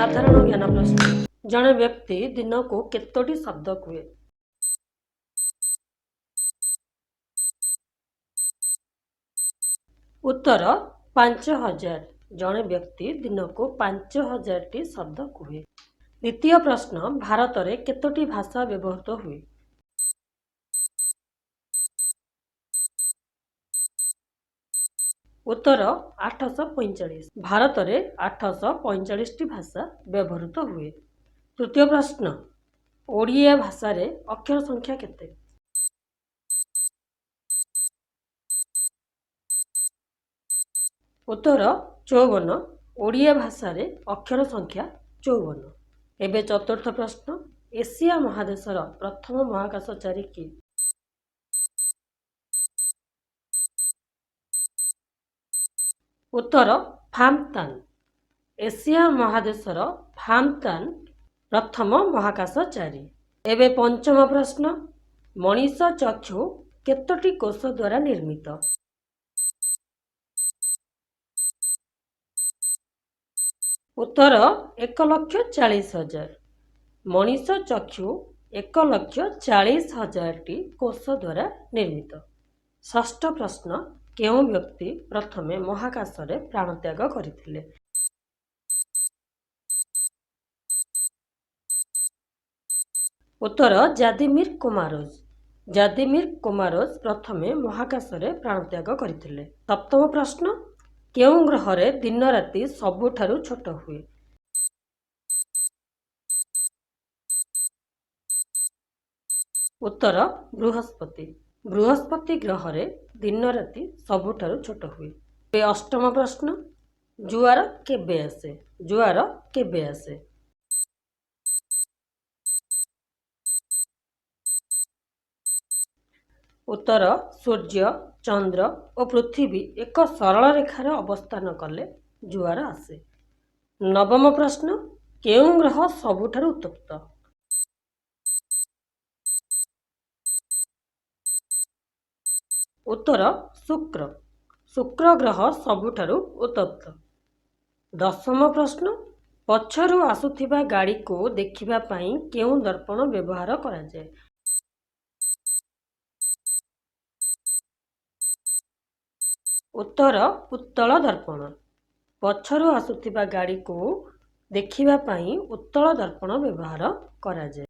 साधारण ज्ञान प्रश्न। जड़े व्यक्ति दिन को केतोटी शब्द कहे? उत्तर 5000। जड़े व्यक्ति दिन को 5000 टी शब्द कहे। द्वितीय प्रश्न, भारत में केतोटी भाषा व्यवहृत हुए? उत्तर 845। भारत में 845 टी भाषा व्यवहृत हुए। तृतीय प्रश्न, ओडिया भाषा रे अक्षर संख्या केते? उत्तर 54। ओडिया भाषा रे अक्षर संख्या 54। एबे चतुर्थ प्रश्न, एशिया महादेशर प्रथम महाकाशचारी किए? उत्तर फामतान। एशिया महादेशर फामतान प्रथम महाकाशचारी। एबे पंचम प्रश्न, मनीष चक्षु केतोटी कोष द्वारा निर्मित? उत्तर 1,40,000। मनीष चक्षु 1,40,000 टी कोष द्वारा निर्मित। षष्ठ प्रश्न, केउं व्यक्ति प्रथमे महाकाश रे प्राणत्याग करथिले? उत्तर जादिमिर कोमारोज। जादिमिर कोमारोज प्रथमे महाकाश रे प्राणत्याग करथिले। सप्तम प्रश्न, केउं ग्रह रे दिन राति सबुठारु छोट हुए? उत्तर बृहस्पति। बृहस्पति ग्रह रे दिन राति सबुठारु छोट हुए। अष्टम प्रश्न, जुआर केबे आसे? जुआर केबे आसे? उत्तर सूर्य, चंद्र और पृथ्वी एक सरल रेखार अवस्थान कले जुआर आसे। नवम प्रश्न, केउं ग्रह सबुठारु उत्तप्त? उत्तर शुक्र। शुक्र ग्रह सबुठारु उत्तप्त। दशम प्रश्न, पछरु आसुथिबा गाड़ी को देखिबा पई केउं दर्पण व्यवहार करा जाय? उत्तर उत्तल दर्पण। पछरु आसुथिबा गाड़ी को देखिबा पई उत्तल दर्पण व्यवहार करा जाय।